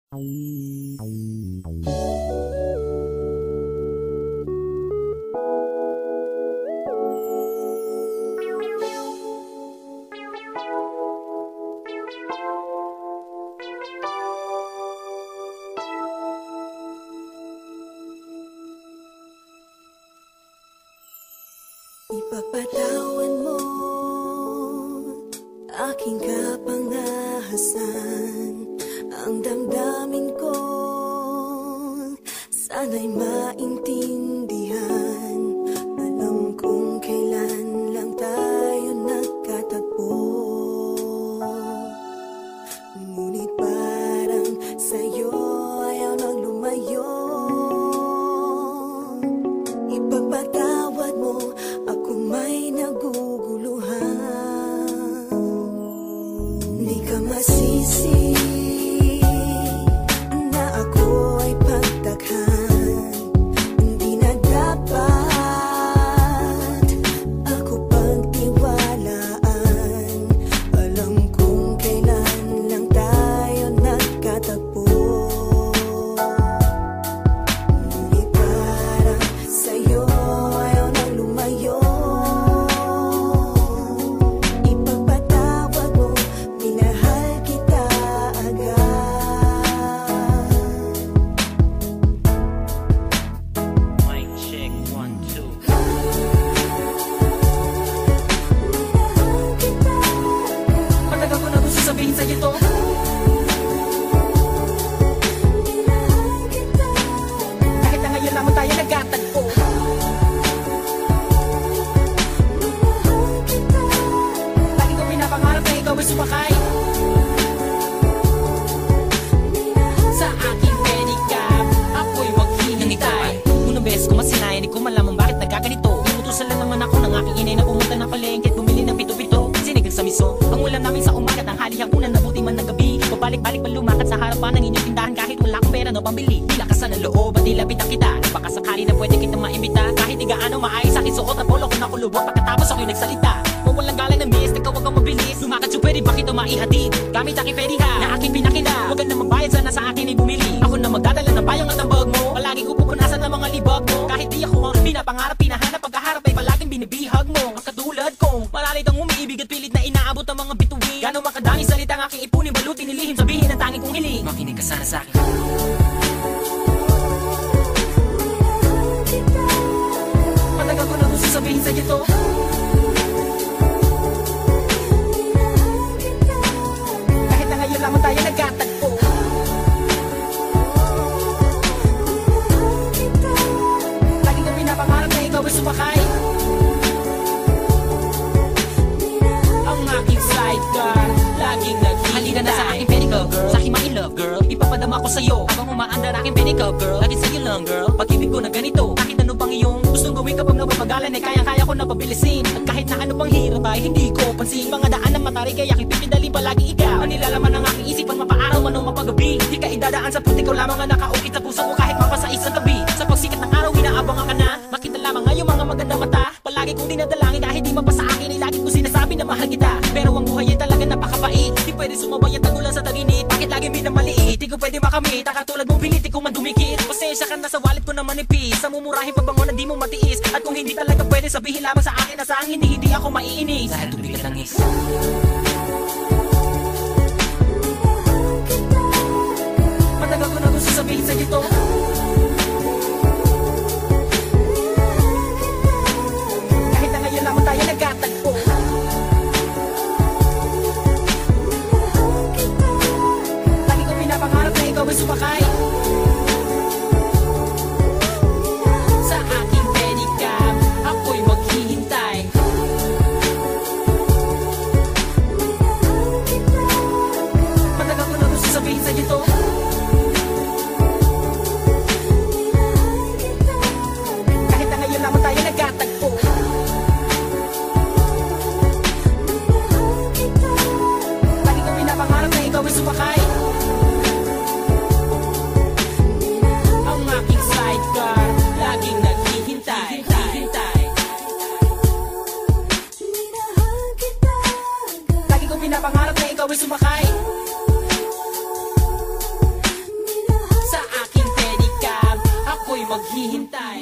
Ipagpatawan mo aking kapangahasan, ang damdamin ko sana'y maintindihan. Alam kong kailan lang tayo nagkatagpo, ngunit parang sa'yo ayaw nang lumayo. Ipagpatawad mo, ako may naguguluhan. Di ka masisi na ako ay pagtakhan. Hindi na dapat ako pagtiwalaan. Alam kong kailan lang tayo nagkatagpo, ngunit parang sa'yo ayaw nang lumayo. Ipagpatawad mo, minahal kita agad. Mic check, 1, 2. Minahal kita agad. Matagal ko na gusto sabihin sa'yo to. Minahal kita agad. Kahit na ngayon lamang tayo nagkatagpo. Minahal kita agad. Lagi ko pinapangarap na ikaw ay sumakay sa aking pedicab. Ako'y maghihintay. Unang beses ko masinayan, di ko malaman bakit nagkaganito. Inutusan lang naman ako ng aking inay na pumunta ng palengke at bumili ng pito-pito. Sinigang sa miso, ang ulam namin sa umaga at ang halihapunan na buti man ng gabi. Pabalik-balik pa lumakad sa harapan ng inyong tindahan kahit wala akong pera na pambili. Di lakasan ng loob at nilapitan kita. Baka sakali na pwede kitang maimbita. Kahit di gaano maayos sa akin suot at polo ko na kulubot. Pagkatapos ako'y nagsalita, walang galang na miss, ikaw wag kang mabilis. Lumakad siya pwede ba kita maihatid? Gamit aking pediha na aking pinakila. Huwag ka na magbayad, sana sa akin ay bumili. Ako na magdadala ng payong at ang bag mo. Palagi ko pupunasan ng mga libag mo. Kahit di ako ang pinapangarap, pinahanap, pagkaharap ay palaging binibihag mo. Ang katulad kong malalit ang umiibig at pilit na inaabot ang mga bituin. Gano'ng makadami salita ang aking ipunin, balutin, nilihim, sabihin ang tanging kong hiling. Makinig ka sana sa akin. Matagal ko na gusto sabihin sa'yo to. Kahit na ngayon lamang tayo nagkatagpo. Lagi ko pinapangarap na ikaw ay sumakay ang aking sidecar, laging naghihintay. Halika na sa aking pedicab, girl, sa aking ma-in-love, girl. Ipapadama ko sa'yo habang umaandar aking pedicab, girl. Lagi sa'yo lang, girl, pag-ibig ko na ganito. Kahit ano pang iyong gustong gawin kapag napapagalan ay kaya-kaya ko na pabilisin. At kahit na ano pang hirap ay hindi ko pansin. Mga daan ng matarik ay aking pipidalin palagi ikaw. Ang nilalaman ng aking isipan, mapaaraw man o mapagabi. Di ka idadaan sa puti ko lamang ang nakaukit sa puso ko kahit mapasa isang gabi. Sa pagsikat ng araw, inaabangan ka na. Makita lamang ngayong mga magandang mata. Palagi kong dinadalangin kahit di mapasa akin ay lagi ko sinasabi na mahal kita. Pero ang buhay ay talaga napakabait. Di pwede sumabay ang tagulan sa taginit. Bakit lagi minamaliit? Di ko pwede makamit. Katulad mong pilit, di ko man dumikit. Pasensya ka na sa wallet ko na manipis. Sa mumurahin pagbango na di mo matiis. At kung hindi talaga pwede, sabihin lamang sa akin na sa ang hindi ako maiinis. Dahil tubig at langis. Matagal ko na gusto sabihin sa'yo to. Kahit na ngayon lamang tayo nagkatagpo. Lagi ko pinapangarap na ikaw ay sumakay sa aking pedicab. Ako'y maghihintay. Matagal ko na gusto sabihin sa'yo to. Kahit na ngayon lamang tayo nagkatagpo. Lagi ko pinapangarap na ikaw ay sumakay ang aking sidecar, laging naghihintay. Lagi ko pinapangarap na ikaw ay sumakay maghihintay.